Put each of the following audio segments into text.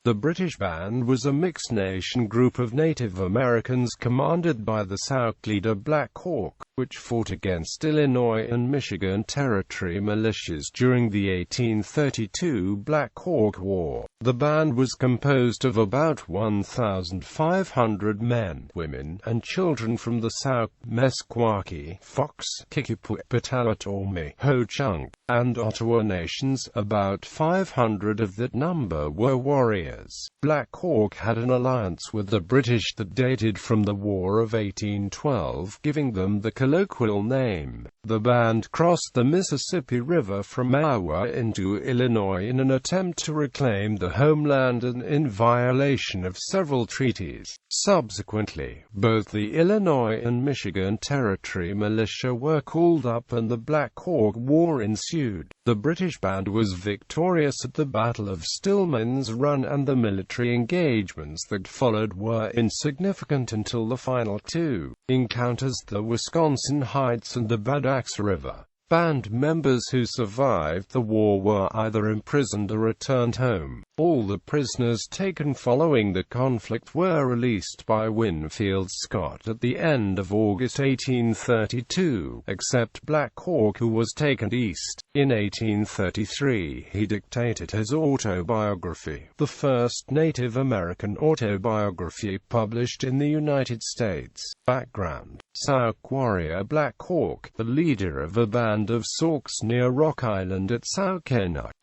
The British band was a mixed-nation group of Native Americans commanded by the Sauk leader Black Hawk, which fought against Illinois and Michigan Territory militias during the 1832 Black Hawk War. The band was composed of about 1,500 men, women, and children from the Sauk, Meskwaki, Fox, Kickapoo, Potawatomi, Ho-Chunk, and Ottawa nations. About 500 of that number were warriors. Black Hawk had an alliance with the British that dated from the War of 1812, giving them the colloquial name. The band crossed the Mississippi River from Iowa into Illinois in an attempt to reclaim the homeland and in violation of several treaties. Subsequently, both the Illinois and Michigan Territory militia were called up and the Black Hawk War ensued. The British band was victorious at the Battle of Stillman's Run, and the military engagements that followed were insignificant until the final two encounters, the Wisconsin Heights and the Bad Axe River. Band members who survived the war were either imprisoned or returned home. All the prisoners taken following the conflict were released by Winfield Scott at the end of August 1832, except Black Hawk, who was taken east. In 1833, he dictated his autobiography, the first Native American autobiography published in the United States. Background: Sauk warrior Black Hawk, the leader of a band of Sauks near Rock Island at Sauk,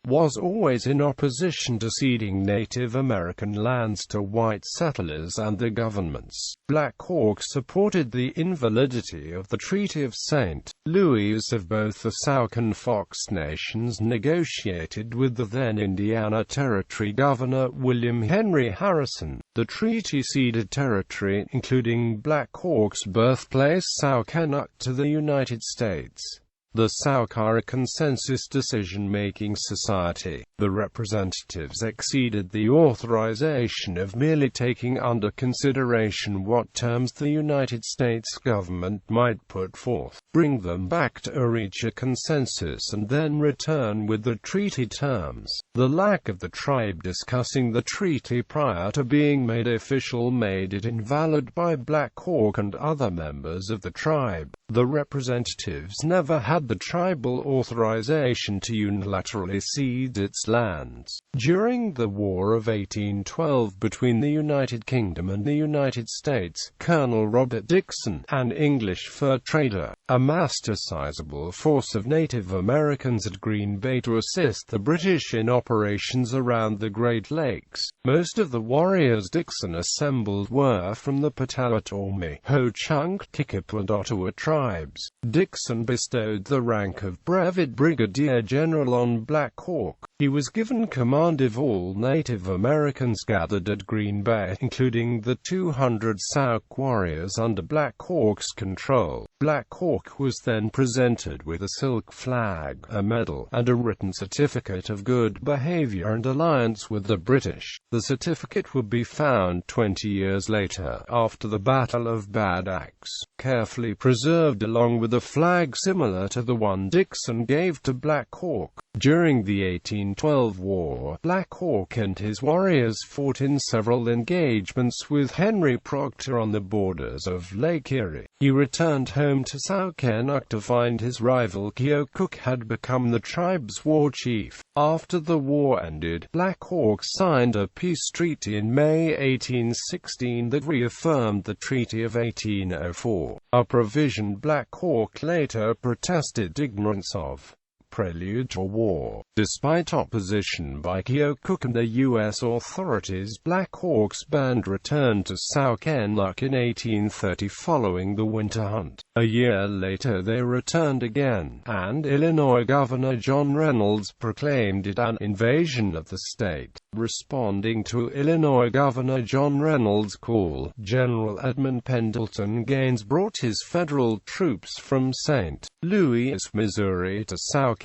was always in opposition to ceding Native American lands to white settlers and their governments. Black Hawk supported the invalidity of the Treaty of St. Louis of both the Sauk and Fox nations negotiated with the then Indiana Territory Governor William Henry Harrison. The treaty ceded territory, including Black Hawk's birthplace Sauk, to the United States. The Sauk are a consensus decision-making society. The representatives exceeded the authorization of merely taking under consideration what terms the United States government might put forth, bring them back to reach a consensus, and then return with the treaty terms. The lack of the tribe discussing the treaty prior to being made official made it invalid by Black Hawk and other members of the tribe. The representatives never had the tribal authorization to unilaterally cede its lands. During the War of 1812 between the United Kingdom and the United States, Colonel Robert Dixon, an English fur trader, amassed a sizable force of Native Americans at Green Bay to assist the British in operations around the Great Lakes. Most of the warriors Dixon assembled were from the Potawatomi, Ho-Chunk, Kickapoo and Ottawa tribes. Dixon bestowed the rank of Brevet Brigadier General on Black Hawk. He was given command of all Native Americans gathered at Green Bay, including the 200 Sauk warriors under Black Hawk's control. Black Hawk was then presented with a silk flag, a medal, and a written certificate of good behavior and alliance with the British. The certificate would be found 20 years later, after the Battle of Bad Axe, carefully preserved along with a flag similar to the one Dixon gave to Black Hawk. During the 1812 war, Black Hawk and his warriors fought in several engagements with Henry Proctor on the borders of Lake Erie. He returned home to Sauk to find his rival Keokuk had become the tribe's war chief. After the war ended, Black Hawk signed a peace treaty in May 1816 that reaffirmed the Treaty of 1804, a provision Black Hawk later protested ignorance of. Prelude to war. Despite opposition by Keokuk and the U.S. authorities, Black Hawk's band returned to Sauk in 1830 following the winter hunt. A year later they returned again, and Illinois Governor John Reynolds proclaimed it an invasion of the state. Responding to Illinois Governor John Reynolds' call, General Edmund Pendleton Gaines brought his federal troops from St. Louis, Missouri to Sauk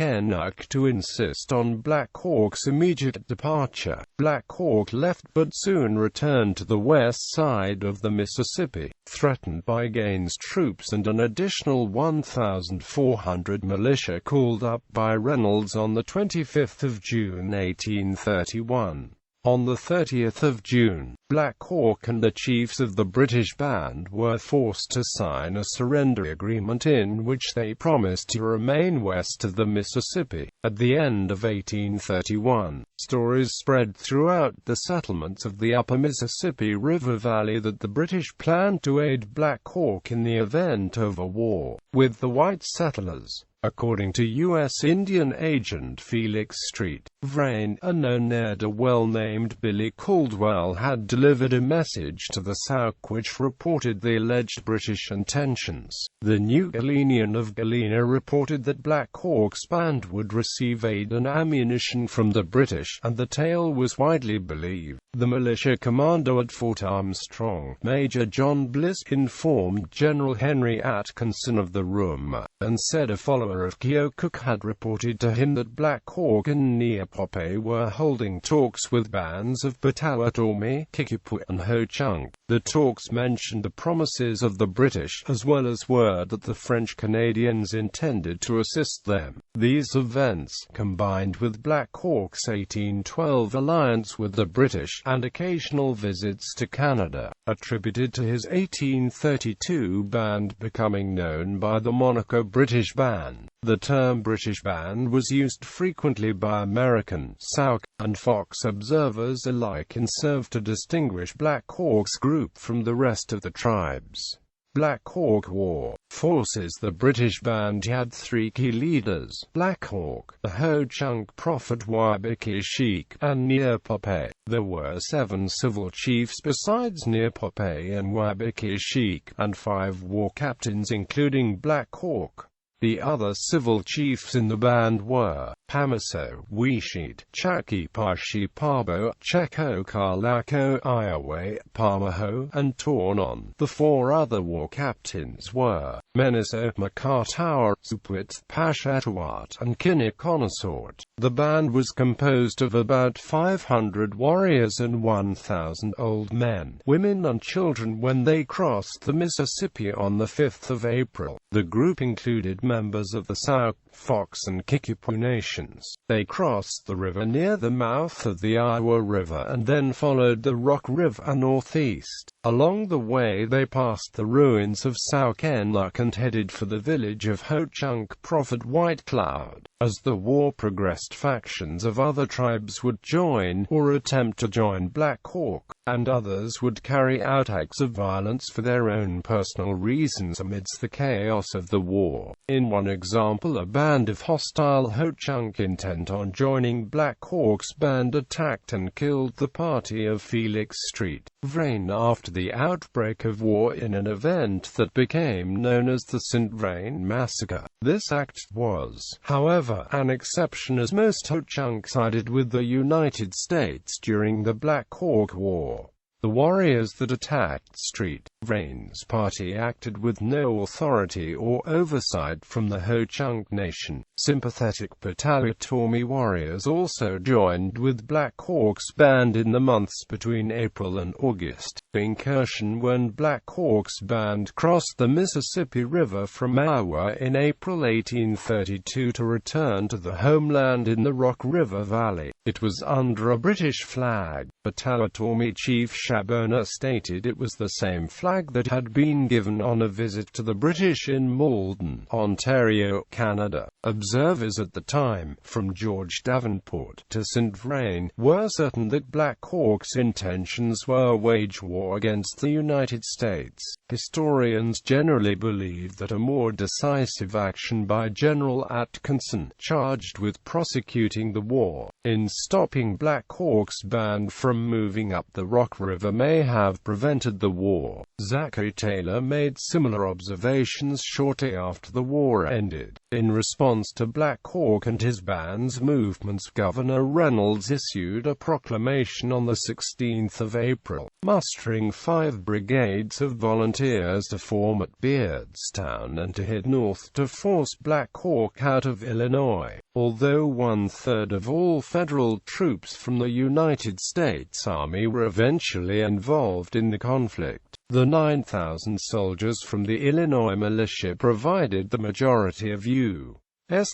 to insist on Black Hawk's immediate departure. Black Hawk left but soon returned to the west side of the Mississippi, threatened by Gaines' troops and an additional 1,400 militia called up by Reynolds on the 25th of June 1831. On the 30th of June, Black Hawk and the chiefs of the British band were forced to sign a surrender agreement in which they promised to remain west of the Mississippi. At the end of 1831, stories spread throughout the settlements of the upper Mississippi River Valley that the British planned to aid Black Hawk in the event of a war with the white settlers. According to U.S. Indian agent Felix Street, Vrain, a known ne'er-do-well named Billy Caldwell had delivered a message to the Sauk which reported the alleged British intentions. The New Galenian of Galena reported that Black Hawk's band would receive aid and ammunition from the British, and the tale was widely believed. The militia commander at Fort Armstrong, Major John Bliss, informed General Henry Atkinson of the rumor, and said a follower of Keokuk had reported to him that Black Hawk and Neopopé were holding talks with bands of Potawatomi, Kickapoo, and Ho-Chunk. The talks mentioned the promises of the British, as well as word that the French Canadians intended to assist them. These events, combined with Black Hawk's 1812 alliance with the British, and occasional visits to Canada, attributed to his 1832 band becoming known by the moniker British Band. The term British Band was used frequently by American, Sauk, and Fox observers alike and served to distinguish Black Hawk's group from the rest of the tribes. Black Hawk War forces. The British band had three key leaders: Black Hawk, the Ho-Chunk prophet Wabaki Sheik, and Neopopé. There were 7 civil chiefs besides Neopopé and Wabaki Sheik, and 5 war captains including Black Hawk. The other civil chiefs in the band were Pamaso, Wishit, Chaki Pashi Pabo, Cheko Kalako, Iowa, Pamaho, and Tornon. The 4 other war captains were Meniso, Makatawa, Supwit, Pashatawat, and Kinnikonasort. The band was composed of about 500 warriors and 1,000 old men, women and children when they crossed the Mississippi on the 5th of April. The group included members of the Sauk, Fox, and Kickapoo nations. They crossed the river near the mouth of the Iowa River and then followed the Rock River northeast. Along the way they passed the ruins of Sauk-en-Lac and headed for the village of Ho-Chunk prophet White Cloud. As the war progressed, factions of other tribes would join, or attempt to join Black Hawk, and others would carry out acts of violence for their own personal reasons amidst the chaos of the war. In one example, a band of hostile Ho-Chunk intent on joining Black Hawk's band attacked and killed the party of Felix Street, Vrain after the outbreak of war in an event that became known as the St. Vrain Massacre. This act was, however, an exception, as most Ho-Chunk sided with the United States during the Black Hawk War. The warriors that attacked Street, Vrain's party acted with no authority or oversight from the Ho-Chunk nation. Sympathetic Potawatomi warriors also joined with Black Hawk's band in the months between April and August. The incursion when Black Hawk's band crossed the Mississippi River from Iowa in April 1832 to return to the homeland in the Rock River Valley. It was under a British flag. Potawatomi Chief Shabona stated it was the same flag that had been given on a visit to the British in Malden, Ontario, Canada. Observers at the time, from George Davenport to St. Vrain, were certain that Black Hawk's intentions were wage war against the United States. Historians generally believe that a more decisive action by General Atkinson, charged with prosecuting the war, in stopping Black Hawk's band from moving up the Rock River, may have prevented the war. Zachary Taylor made similar observations shortly after the war ended. In response to Black Hawk and his band's movements, Governor Reynolds issued a proclamation on the 16th of April, mustering 5 brigades of volunteers to form at Beardstown and to head north to force Black Hawk out of Illinois. Although 1/3 of all federal troops from the United States Army were eventually involved in the conflict, the 9,000 soldiers from the Illinois militia provided the majority of U.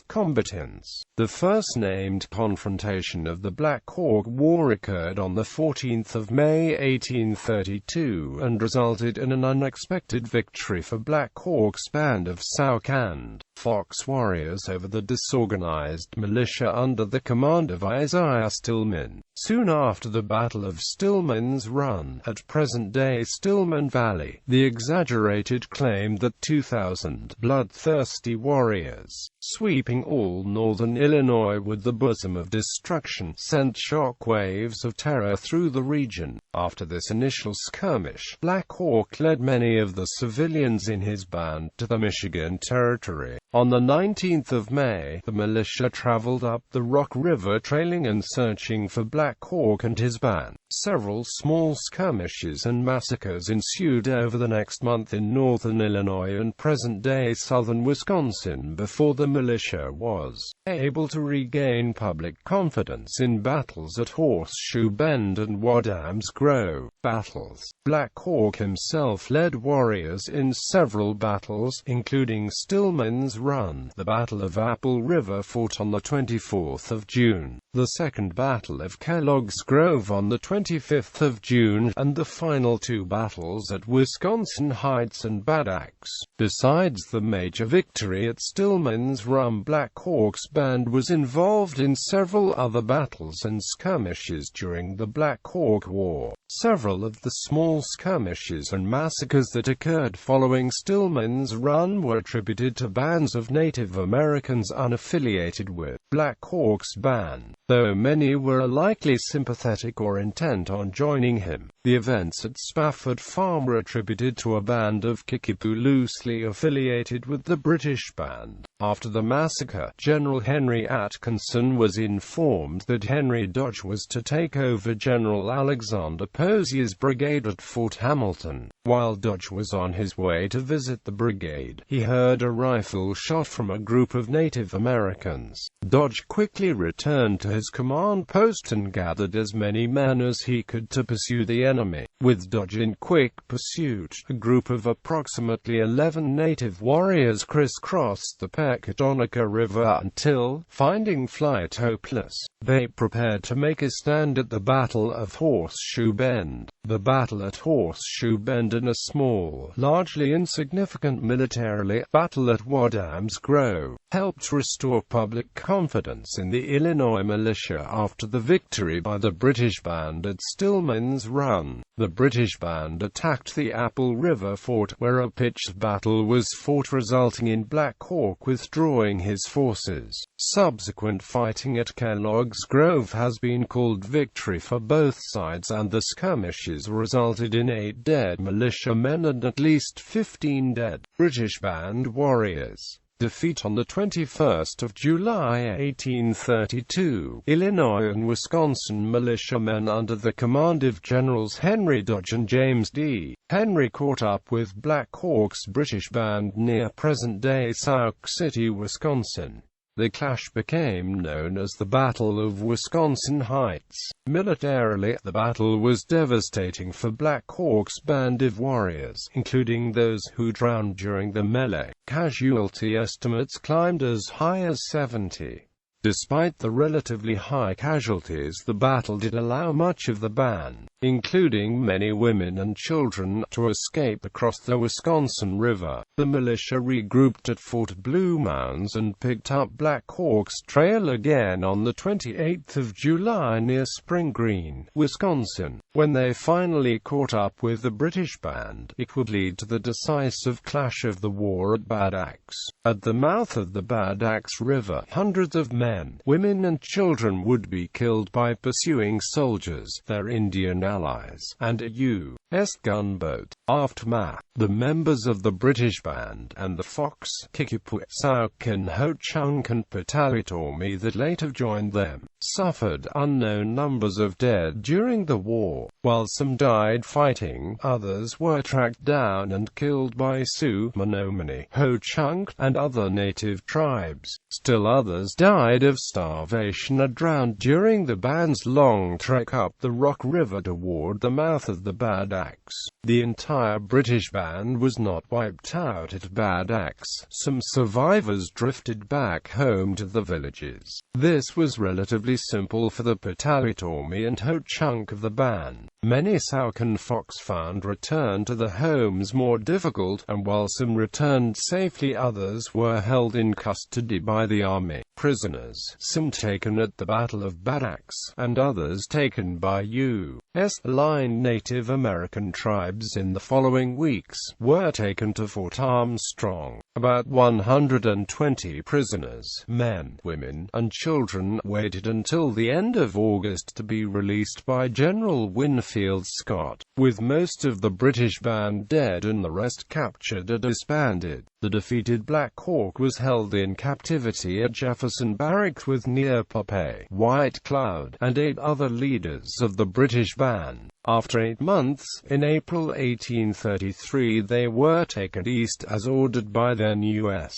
combatants. The first named confrontation of the Black Hawk War occurred on 14 May 1832, and resulted in an unexpected victory for Black Hawk's band of Sauk and Fox warriors over the disorganized militia under the command of Isaiah Stillman. Soon after the Battle of Stillman's Run, at present-day Stillman Valley, the exaggerated claim that 2,000 bloodthirsty warriors, sweeping all northern Illinois with the bosom of destruction, sent shock waves of terror through the region. After this initial skirmish, Black Hawk led many of the civilians in his band to the Michigan Territory. On the 19th of May, the militia traveled up the Rock River trailing and searching for Black Hawk and his band. Several small skirmishes and massacres ensued over the next month in northern Illinois and present-day southern Wisconsin before the militia was able to regain public confidence in battles at Horseshoe Bend and Wadham's Grove. Battles. Black Hawk himself led warriors in several battles, including Stillman's Run, the Battle of Apple River fought on the 24th of June, the Second Battle of Kellogg's Grove on the 25th of June, and the final two battles at Wisconsin Heights and Bad Axe. Besides the major victory at Stillman's Run, Black Hawk's band was involved in several other battles and skirmishes during the Black Hawk War. Several of the small skirmishes and massacres that occurred following Stillman's Run were attributed to bands of Native Americans unaffiliated with Black Hawk's band, though many were likely sympathetic or intent on joining him. The events at Spafford Farm were attributed to a band of Kickapoo loosely affiliated with the British band. After the massacre, General Henry Atkinson was informed that Henry Dodge was to take over General Alexander Posey's brigade at Fort Hamilton. While Dodge was on his way to visit the brigade, he heard a rifle shot from a group of Native Americans. Dodge quickly returned to his command post and gathered as many men as he could to pursue the enemy. With Dodge in quick pursuit, a group of approximately 11 native warriors crisscrossed the Pecatonica River until, finding flight hopeless, they prepared to make a stand at the Battle of Horseshoe Bend. The battle at Horseshoe Bend and a small, largely insignificant militarily, battle at Wadham's Grove helped restore public confidence in the Illinois militia after the victory by the British band at Stillman's Run. The British band attacked the Apple River Fort, where a pitched battle was fought, resulting in Black Hawk withdrawing his forces. Subsequent fighting at Kellogg's Grove has been called victory for both sides, and the skirmishes resulted in 8 dead militiamen and at least 15 dead British band warriors. Defeat on the 21st of July 1832. Illinois and Wisconsin militiamen under the command of Generals Henry Dodge and James D. Henry caught up with Black Hawk's British band near present-day Sauk City, Wisconsin. The clash became known as the Battle of Wisconsin Heights. Militarily, the battle was devastating for Black Hawk's band of warriors, including those who drowned during the melee. Casualty estimates climbed as high as 70. Despite the relatively high casualties, the battle did allow much of the band, including many women and children, to escape across the Wisconsin River. The militia regrouped at Fort Blue Mounds and picked up Black Hawk's trail again on the 28th of July near Spring Green, Wisconsin. When they finally caught up with the British band, it would lead to the decisive clash of the war at Bad Axe. At the mouth of the Bad Axe River, hundreds of men, women and children would be killed by pursuing soldiers, their Indian allies, and a U.S. gunboat. Aftermath. The members of the British band, and the Fox, Kickapoo, Sauk and Ho-Chunk and Potawatomi that later joined them, suffered unknown numbers of dead during the war. While some died fighting, others were tracked down and killed by Sioux, Menominee, Ho-Chunk, and other native tribes. Still others died of starvation or drowned during the band's long trek up the Rock River toward the mouth of the Bad Axe. The entire British band was not wiped out at Bad Axe. Some survivors drifted back home to the villages. This was relatively simple for the Potawatomi and Ho-Chunk of the band. Many Sauk and Fox found return to their homes more difficult, and while some returned safely, others were held in custody by the army. Prisoners, some taken at the Battle of Bad Axe, and others taken by U.S.-aligned Native American tribes in the following weeks, were taken to Fort Armstrong. About 120 prisoners, men, women, and children, waited until the end of August to be released by General Winfield Scott, with most of the British band dead and the rest captured or disbanded. The defeated Black Hawk was held in captivity at Jefferson Barracks with Near Pope, White Cloud, and 8 other leaders of the British band. After 8 months, in April 1833, they were taken east as ordered by then U.S.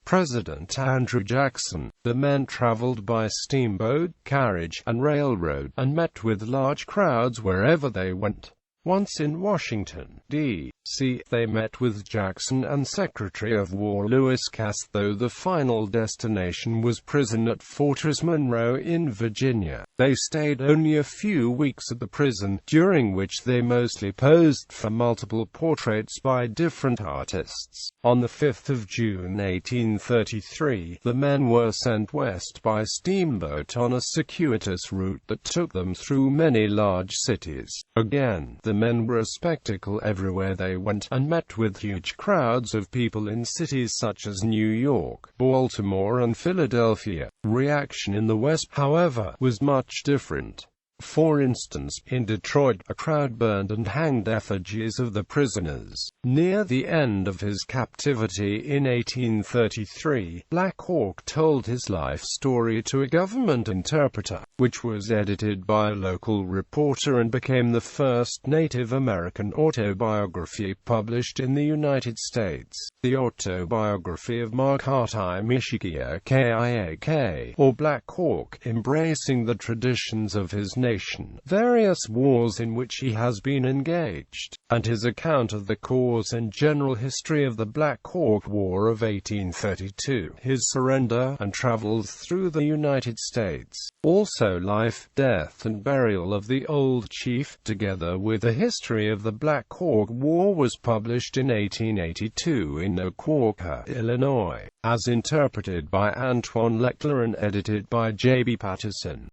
President Andrew Jackson. The men traveled by steamboat, carriage, and railroad, and met with large crowds wherever they went. Once in Washington, D.C., they met with Jackson and Secretary of War Lewis Cass, though the final destination was prison at Fortress Monroe in Virginia. They stayed only a few weeks at the prison, during which they mostly posed for multiple portraits by different artists. On the 5th of June 1833, the men were sent west by steamboat on a circuitous route that took them through many large cities. Again, the men were a spectacle everywhere they went, and met with huge crowds of people in cities such as New York, Baltimore, and Philadelphia. Reaction in the West, however, was much different. For instance, in Detroit, a crowd burned and hanged effigies of the prisoners. Near the end of his captivity in 1833, Black Hawk told his life story to a government interpreter, which was edited by a local reporter and became the first Native American autobiography published in the United States. The autobiography of Meskwaki, Kiak, or Black Hawk, embracing the traditions of his nation, various wars in which he has been engaged, and his account of the cause and general history of the Black Hawk War of 1832, his surrender, and travels through the United States. Also life, death, and burial of the old chief, together with the history of the Black Hawk War, was published in 1882 in Newport, Illinois, as interpreted by Antoine Leclerc and edited by J.B. Patterson.